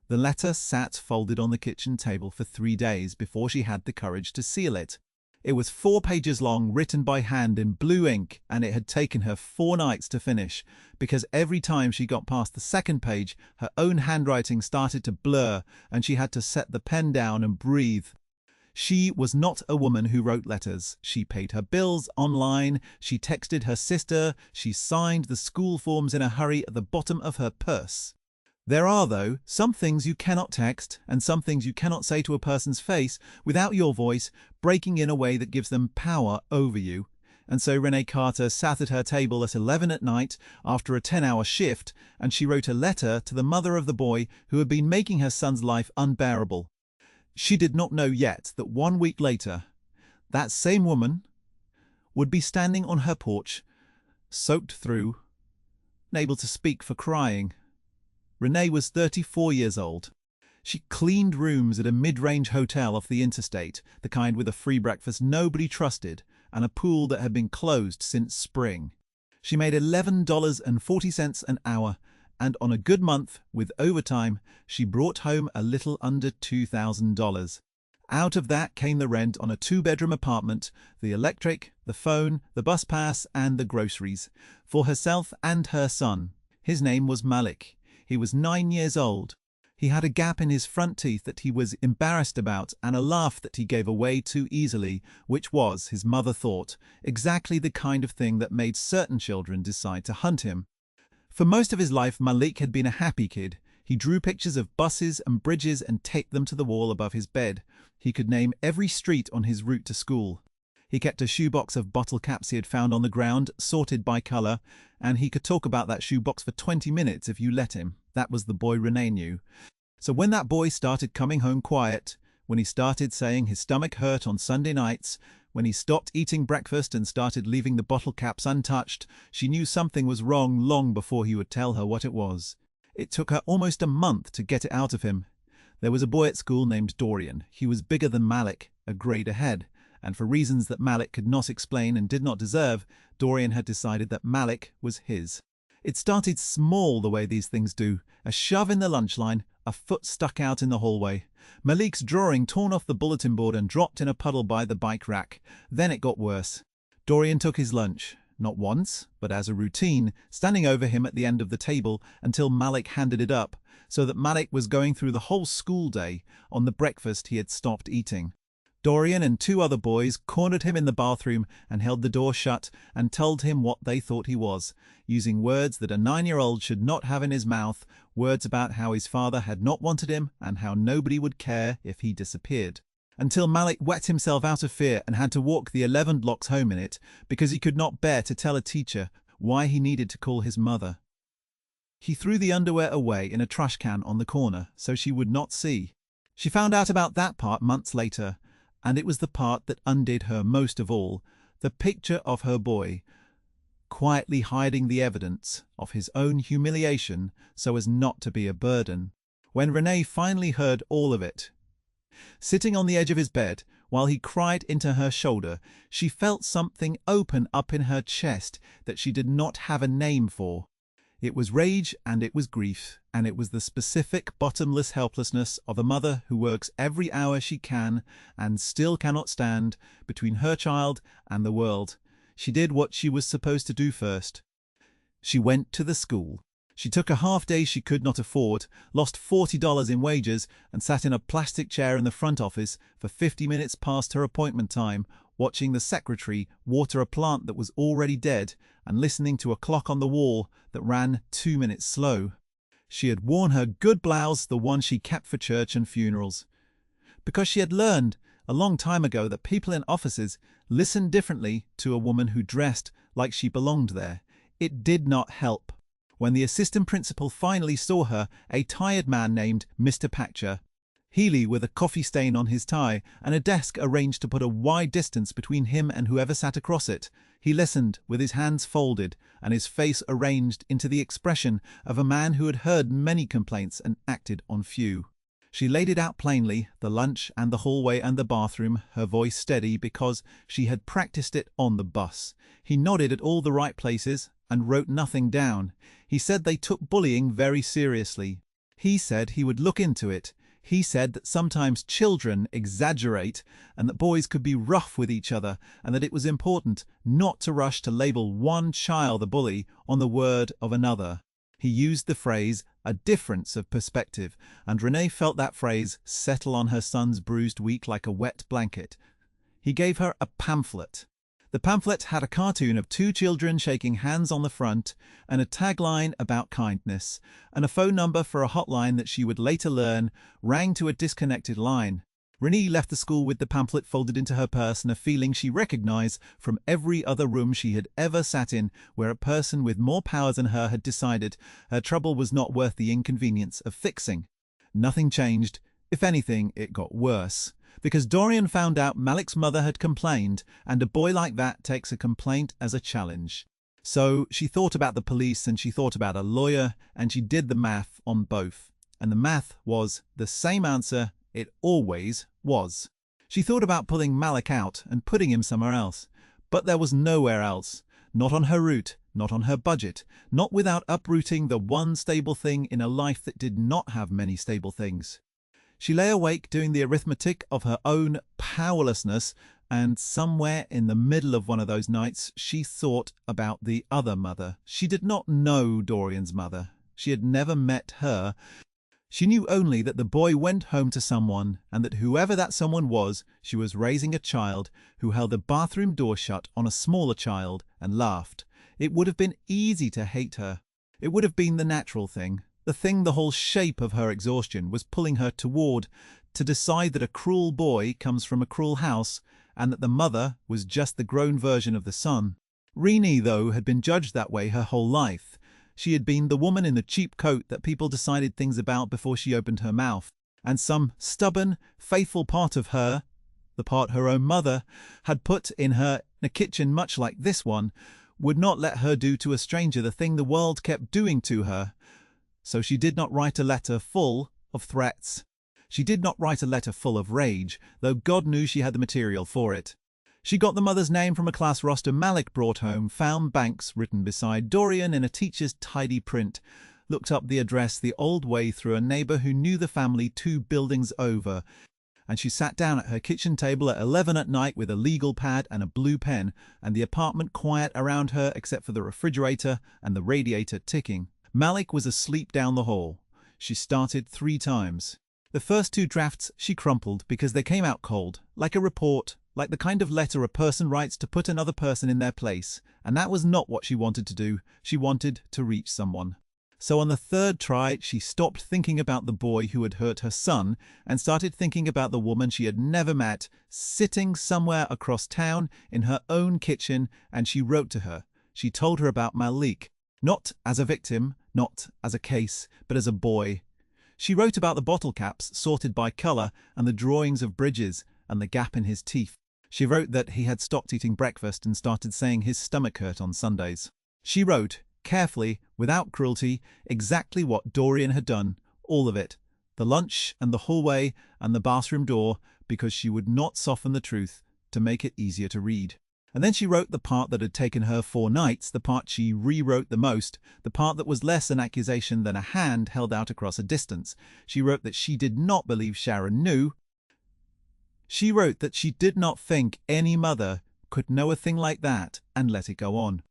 The letter sat folded on the kitchen table for 3 days before she had the courage to seal it. It was 4 pages long, written by hand in blue ink, and it had taken her 4 nights to finish, because every time she got past the second page, her own handwriting started to blur, and she had to set the pen down and breathe. She was not a woman who wrote letters. She paid her bills online, she texted her sister, she signed the school forms in a hurry at the bottom of her purse. There are, though, some things you cannot text and some things you cannot say to a person's face without your voice breaking in a way that gives them power over you. And so Renee Carter sat at her table at 11 at night after a 10-hour shift, and she wrote a letter to the mother of the boy who had been making her son's life unbearable. She did not know yet that 1 week later, that same woman would be standing on her porch, soaked through, unable to speak for crying. Renee was 34 years old. She cleaned rooms at a mid-range hotel off the interstate, the kind with a free breakfast nobody trusted, and a pool that had been closed since spring. She made $11.40 an hour, and on a good month, with overtime, she brought home a little under $2,000. Out of that came the rent on a 2-bedroom apartment, the electric, the phone, the bus pass, and the groceries, for herself and her son. His name was Malik. He was 9 years old. He had a gap in his front teeth that he was embarrassed about and a laugh that he gave away too easily, which was, his mother thought, exactly the kind of thing that made certain children decide to hunt him. For most of his life, Malik had been a happy kid. He drew pictures of buses and bridges and taped them to the wall above his bed. He could name every street on his route to school. He kept a shoebox of bottle caps he had found on the ground, sorted by colour, and he could talk about that shoebox for 20 minutes if you let him. That was the boy Renee knew. So when that boy started coming home quiet, when he started saying his stomach hurt on Sunday nights, when he stopped eating breakfast and started leaving the bottle caps untouched, she knew something was wrong long before he would tell her what it was. It took her almost a month to get it out of him. There was a boy at school named Dorian. He was bigger than Malik, a grade ahead. And for reasons that Malik could not explain and did not deserve, Dorian had decided that Malik was his. It started small the way these things do. A shove in the lunch line, a foot stuck out in the hallway. Malik's drawing torn off the bulletin board and dropped in a puddle by the bike rack. Then it got worse. Dorian took his lunch, not once, but as a routine, standing over him at the end of the table until Malik handed it up, so that Malik was going through the whole school day on the breakfast he had stopped eating. Dorian and 2 other boys cornered him in the bathroom and held the door shut and told him what they thought he was, using words that a 9-year-old should not have in his mouth, words about how his father had not wanted him and how nobody would care if he disappeared. Until Malik wet himself out of fear and had to walk the 11 blocks home in it because he could not bear to tell a teacher why he needed to call his mother. He threw the underwear away in a trash can on the corner so she would not see. She found out about that part months later, and it was the part that undid her most of all, the picture of her boy, quietly hiding the evidence of his own humiliation so as not to be a burden. When Renee finally heard all of it, sitting on the edge of his bed while he cried into her shoulder, she felt something open up in her chest that she did not have a name for. It was rage and it was grief, and it was the specific, bottomless helplessness of a mother who works every hour she can and still cannot stand between her child and the world. She did what she was supposed to do first. She went to the school. She took a half-day she could not afford, lost $40 in wages, and sat in a plastic chair in the front office for 50 minutes past her appointment time, watching the secretary water a plant that was already dead and listening to a clock on the wall that ran 2 minutes slow. She had worn her good blouse, the one she kept for church and funerals, because she had learned a long time ago that people in offices listened differently to a woman who dressed like she belonged there. It did not help. When the assistant principal finally saw her, a tired man named Mr. Patcher, Healy with a coffee stain on his tie and a desk arranged to put a wide distance between him and whoever sat across it, he listened with his hands folded and his face arranged into the expression of a man who had heard many complaints and acted on few. She laid it out plainly, the lunch and the hallway and the bathroom, her voice steady because she had practiced it on the bus. He nodded at all the right places and wrote nothing down. He said they took bullying very seriously. He said he would look into it. He said that sometimes children exaggerate and that boys could be rough with each other and that it was important not to rush to label one child a bully on the word of another. He used the phrase, a difference of perspective, and Renee felt that phrase settle on her son's bruised week like a wet blanket. He gave her a pamphlet. The pamphlet had a cartoon of two children shaking hands on the front and a tagline about kindness, and a phone number for a hotline that she would later learn rang to a disconnected line. Renee left the school with the pamphlet folded into her purse and a feeling she recognized from every other room she had ever sat in where a person with more power than her had decided her trouble was not worth the inconvenience of fixing. Nothing changed. If anything, it got worse. Because Dorian found out Malik's mother had complained, and a boy like that takes a complaint as a challenge. So she thought about the police and she thought about a lawyer, and she did the math on both. And the math was the same answer it always was. She thought about pulling Malik out and putting him somewhere else. But there was nowhere else. Not on her route, not on her budget, not without uprooting the one stable thing in a life that did not have many stable things. She lay awake doing the arithmetic of her own powerlessness, and somewhere in the middle of one of those nights she thought about the other mother. She did not know Dorian's mother. She had never met her. She knew only that the boy went home to someone, and that whoever that someone was, she was raising a child who held the bathroom door shut on a smaller child and laughed. It would have been easy to hate her. It would have been the natural thing. The thing the whole shape of her exhaustion was pulling her toward, to decide that a cruel boy comes from a cruel house and that the mother was just the grown version of the son. Renee, though, had been judged that way her whole life. She had been the woman in the cheap coat that people decided things about before she opened her mouth, and some stubborn, faithful part of her, the part her own mother, had put in her in a kitchen much like this one, would not let her do to a stranger the thing the world kept doing to her. So she did not write a letter full of threats. She did not write a letter full of rage, though God knew she had the material for it. She got the mother's name from a class roster Malik brought home, found Banks written beside Dorian in a teacher's tidy print, looked up the address the old way through a neighbour who knew the family 2 buildings over, and she sat down at her kitchen table at 11 at night with a legal pad and a blue pen, and the apartment quiet around her except for the refrigerator and the radiator ticking. Malik was asleep down the hall. She started 3 times. The first 2 drafts she crumpled because they came out cold, like a report, like the kind of letter a person writes to put another person in their place, and that was not what she wanted to do. She wanted to reach someone. So on the 3rd try, she stopped thinking about the boy who had hurt her son and started thinking about the woman she had never met, sitting somewhere across town in her own kitchen, and she wrote to her. She told her about Malik, not as a victim, not as a case, but as a boy. She wrote about the bottle caps sorted by colour and the drawings of bridges and the gap in his teeth. She wrote that he had stopped eating breakfast and started saying his stomach hurt on Sundays. She wrote, carefully, without cruelty, exactly what Dorian had done, all of it, the lunch and the hallway and the bathroom door, because she would not soften the truth to make it easier to read. And then she wrote the part that had taken her 4 nights, the part she rewrote the most, the part that was less an accusation than a hand held out across a distance. She wrote that she did not believe Sharon knew. She wrote that she did not think any mother could know a thing like that and let it go on.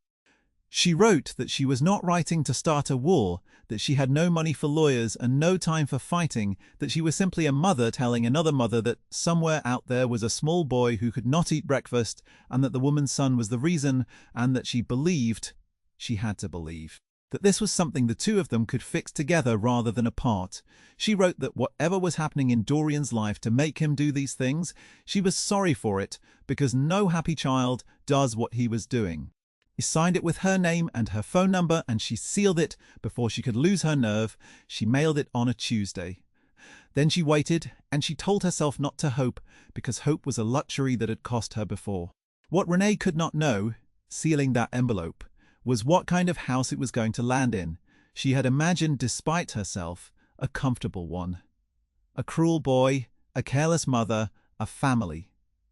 She wrote that she was not writing to start a war, that she had no money for lawyers and no time for fighting, that she was simply a mother telling another mother that somewhere out there was a small boy who could not eat breakfast, and that the woman's son was the reason, and that she believed, she had to believe, that this was something the 2 of them could fix together rather than apart. She wrote that whatever was happening in Dorian's life to make him do these things, she was sorry for it, because no happy child does what he was doing. She signed it with her name and her phone number, and she sealed it before she could lose her nerve. She mailed it on a Tuesday. Then she waited, and she told herself not to hope, because hope was a luxury that had cost her before. What Renee could not know, sealing that envelope, was what kind of house it was going to land in. She had imagined, despite herself, a comfortable one. A cruel boy, a careless mother, a family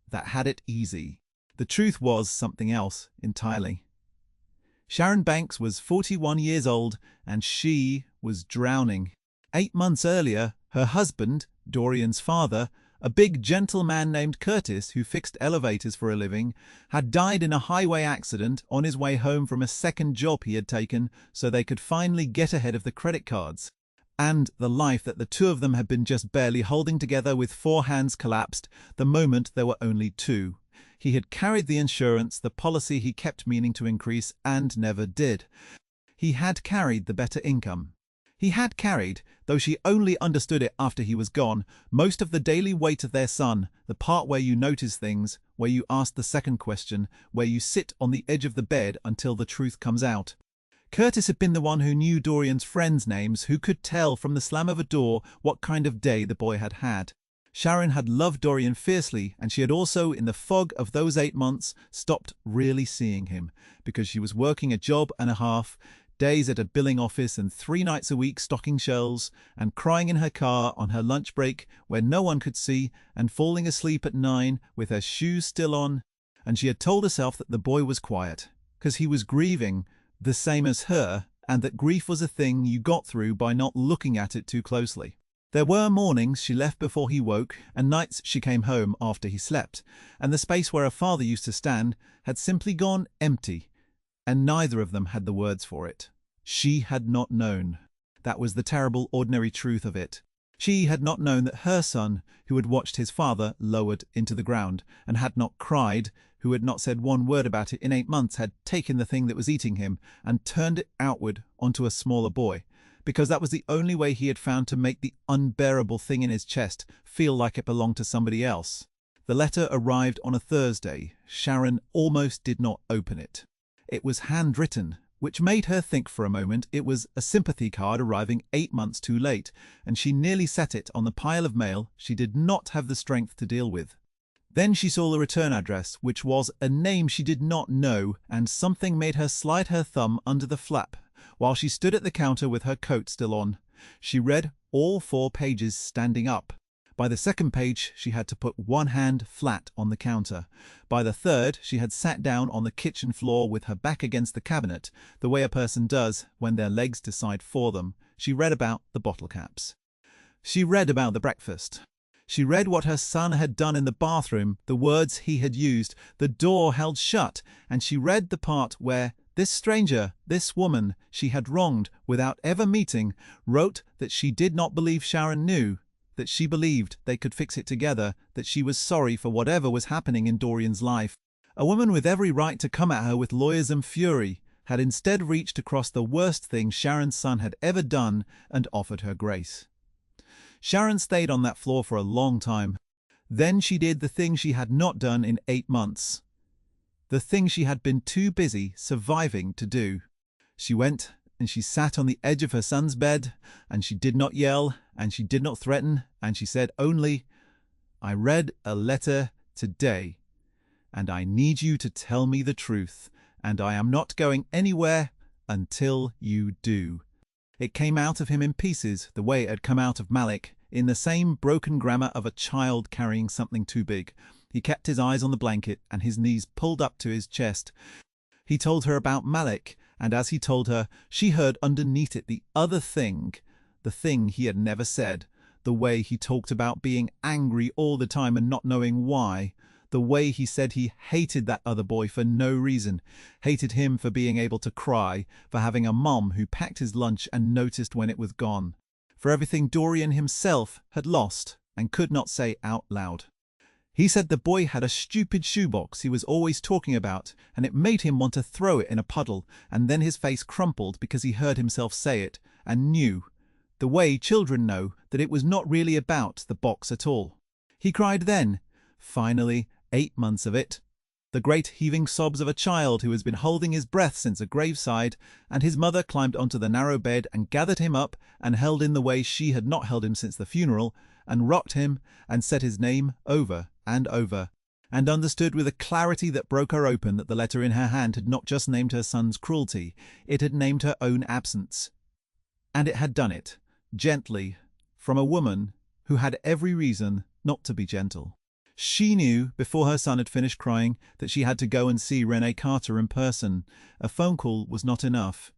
that had it easy. The truth was something else entirely. Sharon Banks was 41 years old, and she was drowning. 8 months earlier, her husband, Dorian's father, a big gentleman named Curtis who fixed elevators for a living, had died in a highway accident on his way home from a second job he had taken so they could finally get ahead of the credit cards. And the life that the two of them had been just barely holding together with 4 hands collapsed the moment there were only 2. He had carried the insurance, the policy he kept meaning to increase and never did. He had carried the better income. He had carried, though she only understood it after he was gone, most of the daily weight of their son, the part where you notice things, where you ask the second question, where you sit on the edge of the bed until the truth comes out. Curtis had been the one who knew Dorian's friends' names, who could tell from the slam of a door what kind of day the boy had had. Sharon had loved Dorian fiercely, and she had also, in the fog of those 8 months, stopped really seeing him, because she was working a job and a half, days at a billing office and 3 nights a week stocking shelves, and crying in her car on her lunch break where no one could see, and falling asleep at 9 with her shoes still on. And she had told herself that the boy was quiet, because he was grieving, the same as her, and that grief was a thing you got through by not looking at it too closely. There were mornings she left before he woke, and nights she came home after he slept, and the space where her father used to stand had simply gone empty, and neither of them had the words for it. She had not known. That was the terrible, ordinary truth of it. She had not known that her son, who had watched his father lowered into the ground, and had not cried, who had not said one word about it in 8 months, had taken the thing that was eating him and turned it outward onto a smaller boy, because that was the only way he had found to make the unbearable thing in his chest feel like it belonged to somebody else. The letter arrived on a Thursday. Sharon almost did not open it. It was handwritten, which made her think for a moment it was a sympathy card arriving 8 months too late, and she nearly set it on the pile of mail she did not have the strength to deal with. Then she saw the return address, which was a name she did not know, and something made her slide her thumb under the flap, while she stood at the counter with her coat still on. She read all 4 pages standing up. By the second page, she had to put one hand flat on the counter. By the third, she had sat down on the kitchen floor with her back against the cabinet, the way a person does when their legs decide for them. She read about the bottle caps. She read about the breakfast. She read what her son had done in the bathroom, the words he had used, the door held shut, and she read the part where this stranger, this woman she had wronged without ever meeting, wrote that she did not believe Sharon knew, that she believed they could fix it together, that she was sorry for whatever was happening in Dorian's life. A woman with every right to come at her with lawyers and fury had instead reached across the worst thing Sharon's son had ever done and offered her grace. Sharon stayed on that floor for a long time. Then she did the thing she had not done in 8 months. The thing she had been too busy surviving to do. She went and she sat on the edge of her son's bed, and she did not yell, and she did not threaten, and she said only, "I read a letter today, and I need you to tell me the truth, and I am not going anywhere until you do." It came out of him in pieces, the way it had come out of Malik, in the same broken grammar of a child carrying something too big. He kept his eyes on the blanket and his knees pulled up to his chest. He told her about Malik, and as he told her, she heard underneath it the other thing, the thing he had never said, the way he talked about being angry all the time and not knowing why, the way he said he hated that other boy for no reason, hated him for being able to cry, for having a mom who packed his lunch and noticed when it was gone, for everything Dorian himself had lost and could not say out loud. He said the boy had a stupid shoebox he was always talking about, and it made him want to throw it in a puddle, and then his face crumpled because he heard himself say it, and knew, the way children know, that it was not really about the box at all. He cried then, finally, 8 months of it, the great heaving sobs of a child who has been holding his breath since a graveside, and his mother climbed onto the narrow bed and gathered him up and held in the way she had not held him since the funeral, and rocked him and said his name over and over, and understood with a clarity that broke her open that the letter in her hand had not just named her son's cruelty, it had named her own absence. And it had done it, gently, from a woman who had every reason not to be gentle. She knew, before her son had finished crying, that she had to go and see Renee Carter in person. A phone call was not enough.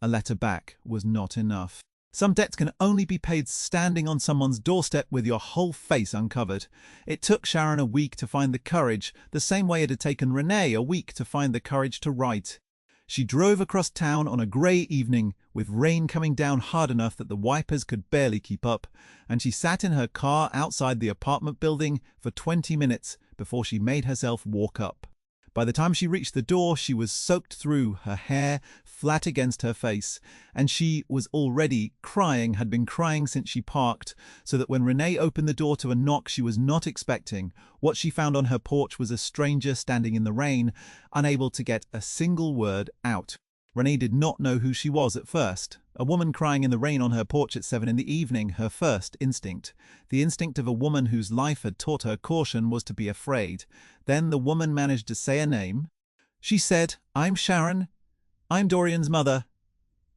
A letter back was not enough. Some debts can only be paid standing on someone's doorstep with your whole face uncovered. It took Sharon a week to find the courage, the same way it had taken Renee a week to find the courage to write. She drove across town on a grey evening, with rain coming down hard enough that the wipers could barely keep up, and she sat in her car outside the apartment building for 20 minutes before she made herself walk up. By the time she reached the door, she was soaked through, her hair flat against her face, and she was already crying, had been crying since she parked, so that when Renee opened the door to a knock she was not expecting, what she found on her porch was a stranger standing in the rain, unable to get a single word out. Renee did not know who she was at first. A woman crying in the rain on her porch at 7 in the evening, her first instinct. The instinct of a woman whose life had taught her caution was to be afraid. Then the woman managed to say a name. She said, "I'm Sharon. I'm Dorian's mother."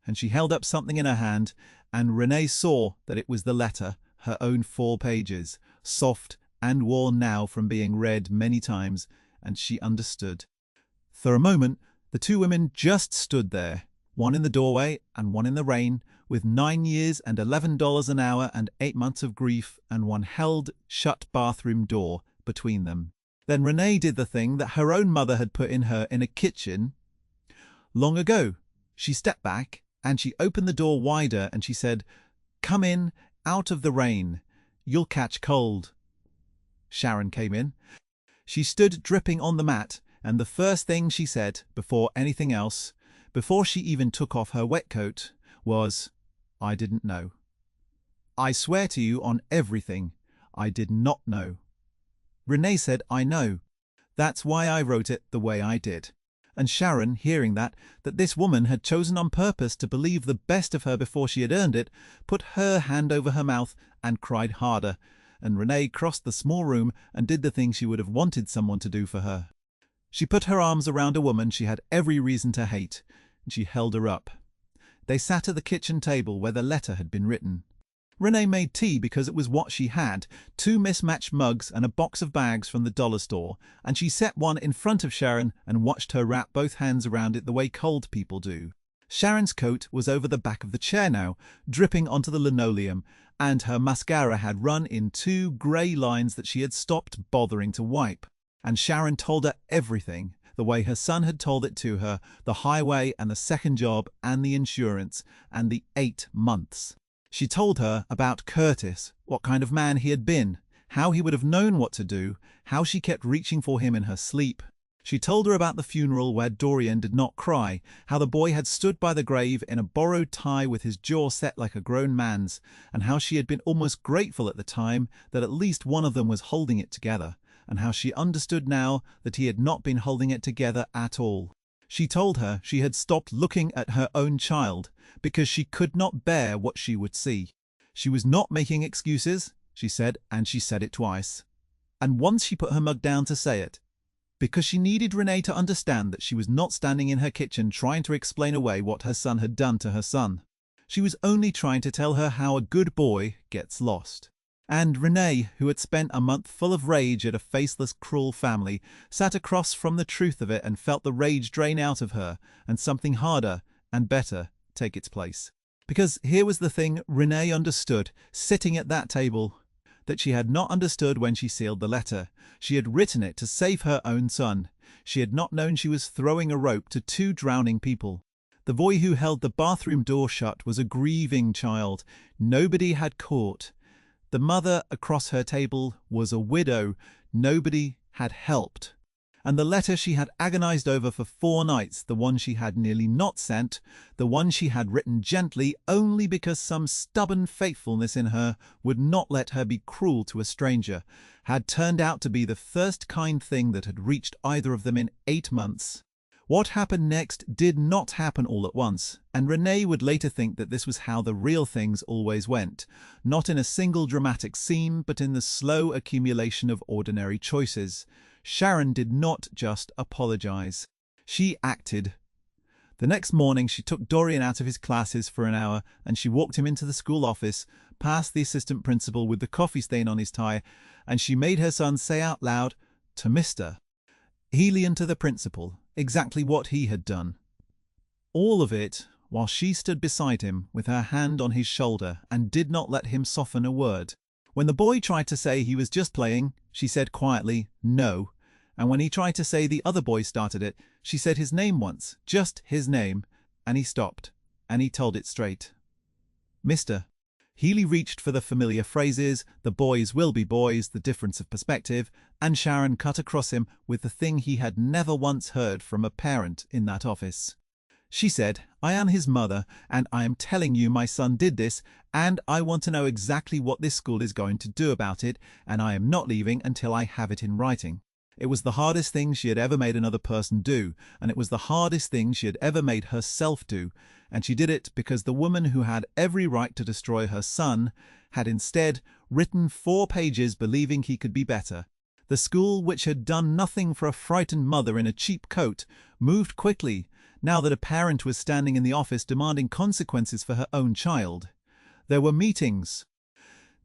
And she held up something in her hand, and Renee saw that it was the letter, her own 4 pages, soft and worn now from being read many times, and she understood. For a moment, the 2 women just stood there, one in the doorway and one in the rain, with 9 years and $11 an hour and 8 months of grief and one held shut bathroom door between them. Then Renee did the thing that her own mother had put in her in a kitchen long ago. She stepped back and she opened the door wider and she said, "Come in, out of the rain. You'll catch cold." Sharon came in. She stood dripping on the mat, and the first thing she said, before anything else, before she even took off her wet coat, was, "I didn't know. I swear to you on everything, I did not know." Renee said, "I know. That's why I wrote it the way I did." And Sharon, hearing that this woman had chosen on purpose to believe the best of her before she had earned it, put her hand over her mouth and cried harder, and Renee crossed the small room and did the thing she would have wanted someone to do for her. She put her arms around a woman she had every reason to hate, and she held her up. They sat at the kitchen table where the letter had been written. Renee made tea because it was what she had, 2 mismatched mugs and a box of bags from the dollar store, and she set one in front of Sharon and watched her wrap both hands around it the way cold people do. Sharon's coat was over the back of the chair now, dripping onto the linoleum, and her mascara had run in 2 grey lines that she had stopped bothering to wipe. And Sharon told her everything, the way her son had told it to her, the highway and the second job and the insurance and the 8 months. She told her about Curtis, what kind of man he had been, how he would have known what to do, how she kept reaching for him in her sleep. She told her about the funeral where Dorian did not cry, how the boy had stood by the grave in a borrowed tie with his jaw set like a grown man's, and how she had been almost grateful at the time that at least one of them was holding it together, and how she understood now that he had not been holding it together at all. She told her she had stopped looking at her own child because she could not bear what she would see. She was not making excuses, she said, and she said it twice. And once she put her mug down to say it, because she needed Renee to understand that she was not standing in her kitchen trying to explain away what her son had done to her son. She was only trying to tell her how a good boy gets lost. And Renee, who had spent a month full of rage at a faceless, cruel family, sat across from the truth of it and felt the rage drain out of her and something harder and better take its place. Because here was the thing Renee understood, sitting at that table, that she had not understood when she sealed the letter. She had written it to save her own son. She had not known she was throwing a rope to 2 drowning people. The boy who held the bathroom door shut was a grieving child nobody had caught. The mother across her table was a widow nobody had helped. And the letter she had agonized over for 4 nights, the one she had nearly not sent, the one she had written gently only because some stubborn faithfulness in her would not let her be cruel to a stranger, had turned out to be the first kind thing that had reached either of them in 8 months. What happened next did not happen all at once, and Renee would later think that this was how the real things always went, not in a single dramatic scene, but in the slow accumulation of ordinary choices. Sharon did not just apologize. She acted. The next morning she took Dorian out of his classes for an hour, and she walked him into the school office, past the assistant principal with the coffee stain on his tie, and she made her son say out loud to Mr. Healy and to the principal exactly what he had done. All of it while she stood beside him with her hand on his shoulder and did not let him soften a word. When the boy tried to say he was just playing, she said quietly, "No." And when he tried to say the other boy started it, she said his name once, just his name, and he stopped, and he told it straight. "Mister." Healy reached for the familiar phrases, "the boys will be boys," "the difference of perspective," and Sharon cut across him with the thing he had never once heard from a parent in that office. She said, "I am his mother, and I am telling you my son did this, and I want to know exactly what this school is going to do about it, and I am not leaving until I have it in writing." It was the hardest thing she had ever made another person do, and it was the hardest thing she had ever made herself do, and she did it because the woman who had every right to destroy her son had instead written 4 pages believing he could be better. The school, which had done nothing for a frightened mother in a cheap coat, moved quickly, now that a parent was standing in the office demanding consequences for her own child. There were meetings.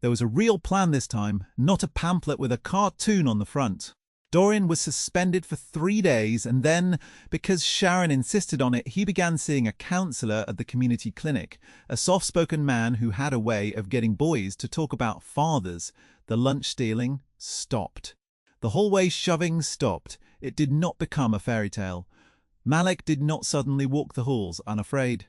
There was a real plan this time, not a pamphlet with a cartoon on the front. Dorian was suspended for 3 days, and then, because Sharon insisted on it, he began seeing a counselor at the community clinic, a soft-spoken man who had a way of getting boys to talk about fathers. The lunch stealing stopped. The hallway shoving stopped. It did not become a fairy tale. Malik did not suddenly walk the halls unafraid.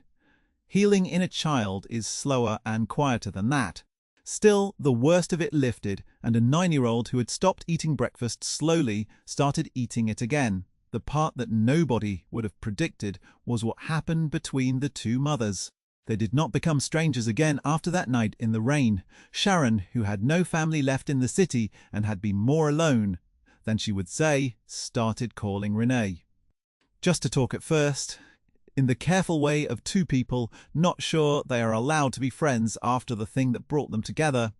Healing in a child is slower and quieter than that. Still, the worst of it lifted, and a 9-year-old who had stopped eating breakfast slowly started eating it again. The part that nobody would have predicted was what happened between the 2 mothers. They did not become strangers again after that night in the rain. Sharon, who had no family left in the city and had been more alone than she would say, started calling Renee. Just to talk at first, in the careful way of 2 people not sure they are allowed to be friends after the thing that brought them together.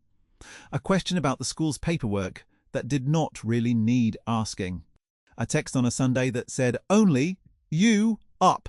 A question about the school's paperwork that did not really need asking. A text on a Sunday that said, "Only you up."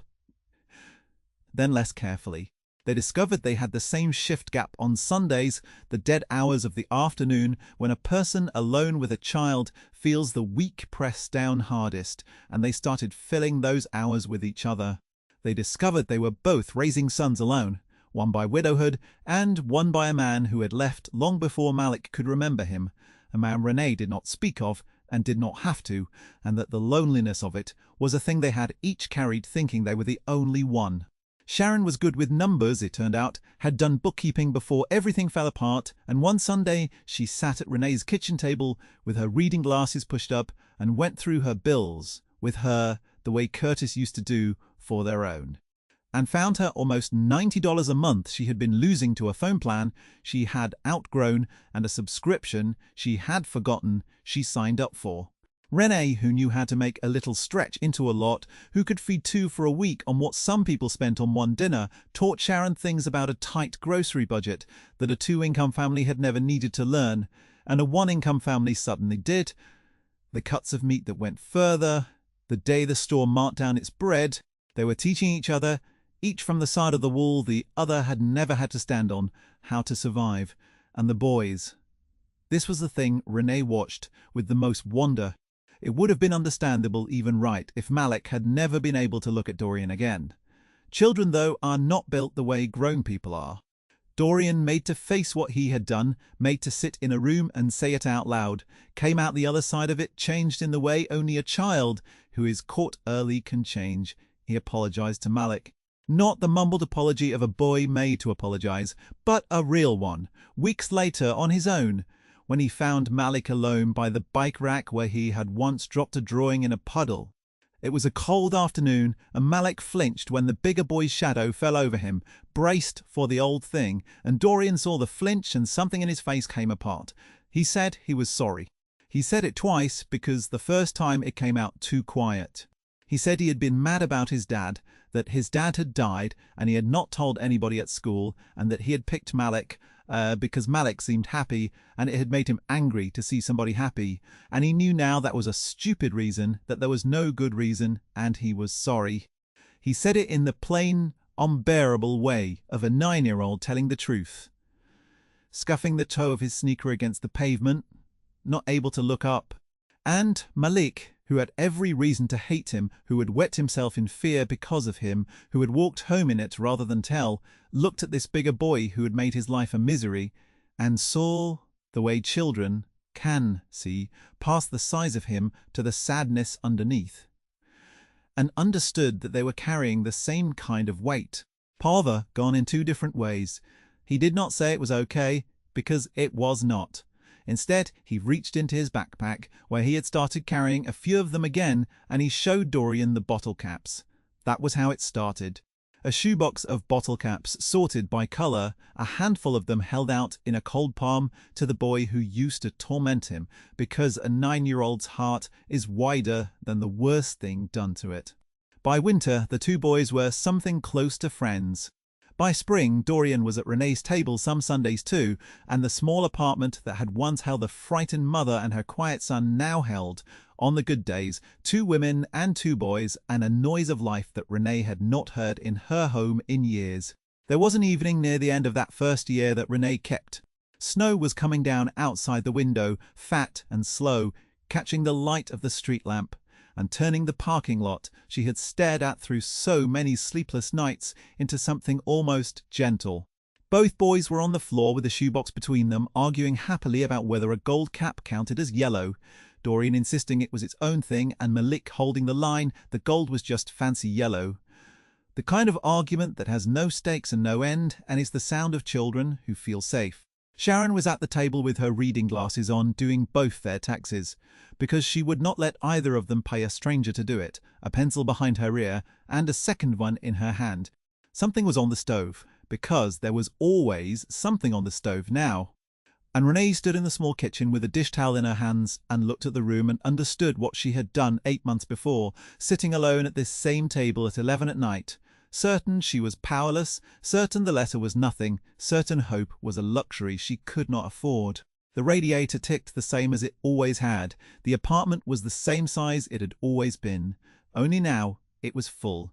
Then less carefully, they discovered they had the same shift gap on Sundays, the dead hours of the afternoon when a person alone with a child feels the week press down hardest, and they started filling those hours with each other. They discovered they were both raising sons alone, one by widowhood and one by a man who had left long before Malik could remember him, a man Renee did not speak of and did not have to, and that the loneliness of it was a thing they had each carried thinking they were the only one. Sharon was good with numbers, it turned out, had done bookkeeping before everything fell apart, and one Sunday she sat at Renee's kitchen table with her reading glasses pushed up and went through her bills with her the way Curtis used to do for their own, and found her almost $90 a month she had been losing to a phone plan she had outgrown and a subscription she had forgotten she signed up for. Renee, who knew how to make a little stretch into a lot, who could feed 2 for a week on what some people spent on one dinner, taught Sharon things about a tight grocery budget that a 2-income family had never needed to learn, and a 1-income family suddenly did. The cuts of meat that went further, the day the store marked down its bread. They were teaching each other, each from the side of the wall the other had never had to stand on, how to survive. And the boys. This was the thing Renee watched with the most wonder. It would have been understandable, even right, if Malik had never been able to look at Dorian again. Children, though, are not built the way grown people are. Dorian, made to face what he had done, made to sit in a room and say it out loud, came out the other side of it changed in the way only a child who is caught early can change. He apologized to Malik. Not the mumbled apology of a boy made to apologize, but a real one, weeks later on his own, when he found Malik alone by the bike rack where he had once dropped a drawing in a puddle. It was a cold afternoon, and Malik flinched when the bigger boy's shadow fell over him, braced for the old thing, and Dorian saw the flinch and something in his face came apart. He said he was sorry. He said it twice because the first time it came out too quiet. He said he had been mad about his dad, that his dad had died and he had not told anybody at school, and that he had picked Malik because Malik seemed happy and it had made him angry to see somebody happy, and he knew now that was a stupid reason, that there was no good reason, and he was sorry. He said it in the plain, unbearable way of a 9-year-old telling the truth. Scuffing the toe of his sneaker against the pavement, not able to look up. And Malik, who who had every reason to hate him, who had wet himself in fear because of him, who had walked home in it rather than tell, looked at this bigger boy who had made his life a misery, and saw the way children can see past the size of him to the sadness underneath, and understood that they were carrying the same kind of weight. Parva gone in two different ways. He did not say it was okay, because it was not. Instead, he reached into his backpack, where he had started carrying a few of them again, and he showed Dorian the bottle caps. That was how it started. A shoebox of bottle caps sorted by colour, a handful of them held out in a cold palm to the boy who used to torment him, because a 9-year-old's heart is wider than the worst thing done to it. By winter, the two boys were something close to friends. By spring, Dorian was at Renee's table some Sundays too, and the small apartment that had once held a frightened mother and her quiet son now held, on the good days, 2 women and 2 boys, and a noise of life that Renee had not heard in her home in years. There was an evening near the end of that first year that Renee kept. Snow was coming down outside the window, fat and slow, catching the light of the street lamp, and turning the parking lot she had stared at through so many sleepless nights into something almost gentle. Both boys were on the floor with a shoebox between them, arguing happily about whether a gold cap counted as yellow, Dorian insisting it was its own thing and Malik holding the line the gold was just fancy yellow. The kind of argument that has no stakes and no end, and is the sound of children who feel safe. Sharon was at the table with her reading glasses on, doing both their taxes, because she would not let either of them pay a stranger to do it, a pencil behind her ear, and a second one in her hand. Something was on the stove, because there was always something on the stove now. And Renee stood in the small kitchen with a dish towel in her hands and looked at the room and understood what she had done 8 months before, sitting alone at this same table at 11 at night. Certain she was powerless, certain the letter was nothing, certain hope was a luxury she could not afford. The radiator ticked the same as it always had. The apartment was the same size it had always been. Only now it was full.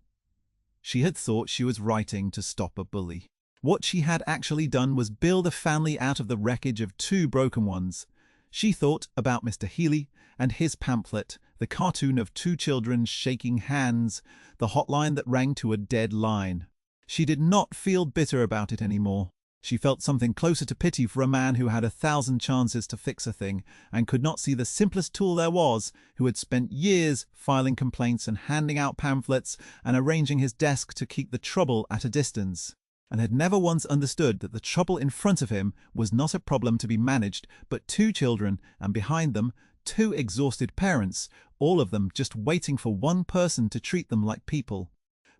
She had thought she was writing to stop a bully. What she had actually done was build a family out of the wreckage of 2 broken ones. She thought about Mr. Healy and his pamphlet, the cartoon of 2 children shaking hands, the hotline that rang to a dead line. She did not feel bitter about it anymore. She felt something closer to pity for a man who had 1,000 chances to fix a thing, and could not see the simplest tool there was, who had spent years filing complaints and handing out pamphlets and arranging his desk to keep the trouble at a distance, and had never once understood that the trouble in front of him was not a problem to be managed, but 2 children, and behind them 2 exhausted parents, all of them just waiting for one person to treat them like people.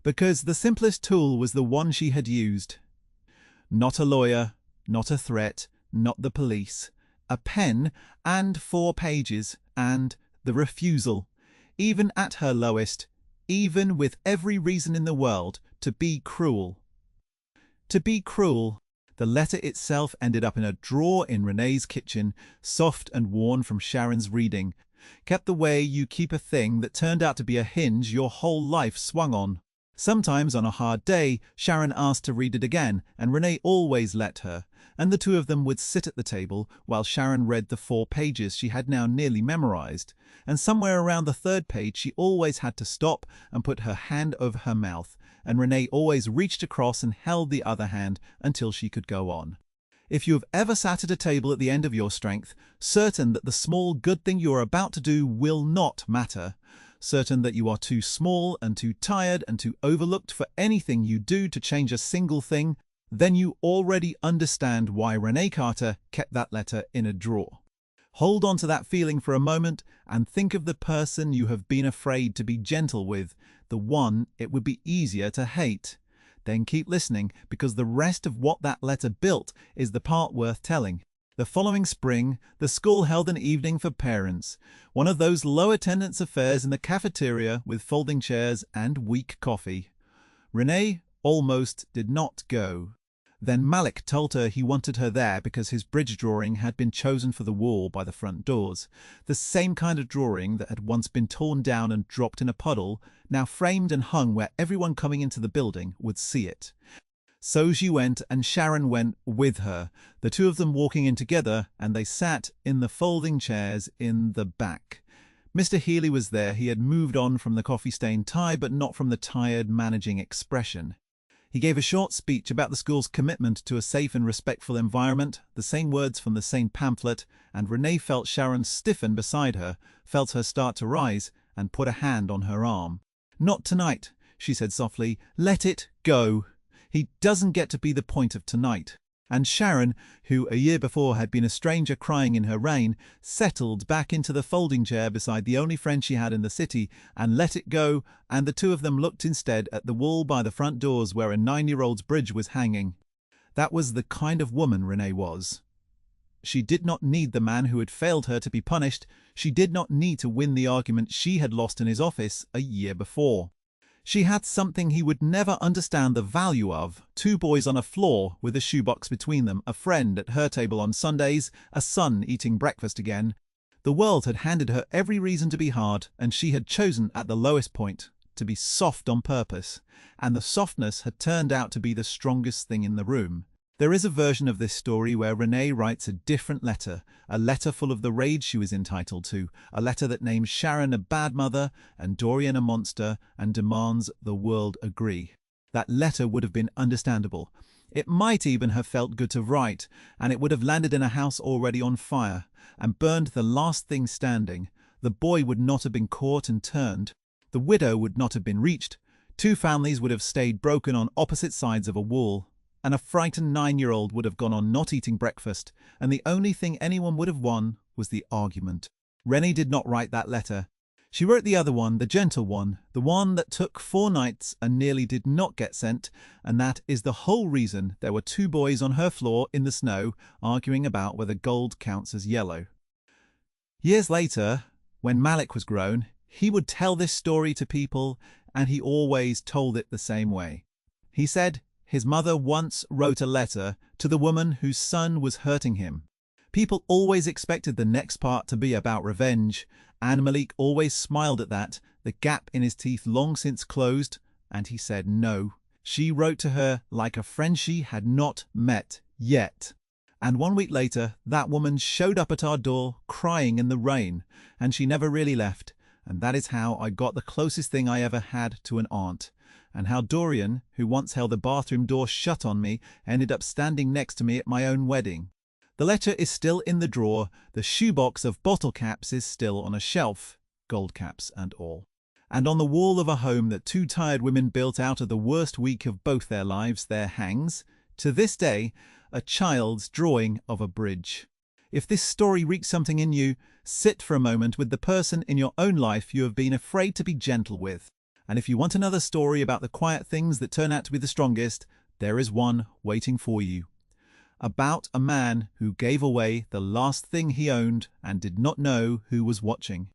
Because the simplest tool was the one she had used. Not a lawyer, not a threat, not the police. A pen and 4 pages, and the refusal, even at her lowest, even with every reason in the world to be cruel. To be cruel. The letter itself ended up in a drawer in Renee's kitchen, soft and worn from Sharon's reading, kept the way you keep a thing that turned out to be a hinge your whole life swung on. Sometimes on a hard day, Sharon asked to read it again, and Renee always let her, and the 2 of them would sit at the table while Sharon read the 4 pages she had now nearly memorized, and somewhere around the 3rd page she always had to stop and put her hand over her mouth, and Renee always reached across and held the other hand until she could go on. If you have ever sat at a table at the end of your strength, certain that the small good thing you are about to do will not matter, certain that you are too small and too tired and too overlooked for anything you do to change a single thing, then you already understand why Renee Carter kept that letter in a drawer. Hold on to that feeling for a moment and think of the person you have been afraid to be gentle with, the one it would be easier to hate. Then keep listening, because the rest of what that letter built is the part worth telling. The following spring, the school held an evening for parents, one of those low-attendance affairs in the cafeteria with folding chairs and weak coffee. Renee almost did not go. Then Malik told her he wanted her there because his bridge drawing had been chosen for the wall by the front doors, the same kind of drawing that had once been torn down and dropped in a puddle, now framed and hung where everyone coming into the building would see it. So she went, and Sharon went with her, the 2 of them walking in together, and they sat in the folding chairs in the back. Mr. Healy was there. He had moved on from the coffee-stained tie, but not from the tired, managing expression. He gave a short speech about the school's commitment to a safe and respectful environment, the same words from the same pamphlet, and Renee felt Sharon stiffen beside her, felt her start to rise, and put a hand on her arm. "Not tonight," she said softly. "Let it go. He doesn't get to be the point of tonight." And Sharon, who a year before had been a stranger crying in her rain, settled back into the folding chair beside the only friend she had in the city and let it go, and the two of them looked instead at the wall by the front doors where a 9-year-old's bridge was hanging. That was the kind of woman Renee was. She did not need the man who had failed her to be punished. She did not need to win the argument she had lost in his office a year before. She had something he would never understand the value of: 2 boys on a floor with a shoebox between them, a friend at her table on Sundays, a son eating breakfast again. The world had handed her every reason to be hard, and she had chosen at the lowest point to be soft on purpose, and the softness had turned out to be the strongest thing in the room. There is a version of this story where Renee writes a different letter, a letter full of the rage she was entitled to, a letter that names Sharon a bad mother and Dorian a monster and demands the world agree. That letter would have been understandable. It might even have felt good to write, and it would have landed in a house already on fire and burned the last thing standing. The boy would not have been caught and turned. The widow would not have been reached. 2 families would have stayed broken on opposite sides of a wall. And a frightened 9-year-old would have gone on not eating breakfast, and the only thing anyone would have won was the argument. Renee did not write that letter. She wrote the other one, the gentle one, the one that took 4 nights and nearly did not get sent, and that is the whole reason there were 2 boys on her floor in the snow arguing about whether gold counts as yellow. Years later, when Malik was grown, he would tell this story to people, and he always told it the same way. He said his mother once wrote a letter to the woman whose son was hurting him. People always expected the next part to be about revenge, and Malik always smiled at that, the gap in his teeth long since closed, and he said no. She wrote to her like a friend she had not met yet. And 1 week later, that woman showed up at our door crying in the rain, and she never really left. And that is how I got the closest thing I ever had to an aunt, and how Dorian, who once held the bathroom door shut on me, ended up standing next to me at my own wedding. The letter is still in the drawer. The shoebox of bottle caps is still on a shelf, gold caps and all. And on the wall of a home that 2 tired women built out of the worst week of both their lives, there hangs, to this day, a child's drawing of a bridge. If this story wreaks something in you, sit for a moment with the person in your own life you have been afraid to be gentle with. And if you want another story about the quiet things that turn out to be the strongest, there is one waiting for you. About a man who gave away the last thing he owned and did not know who was watching.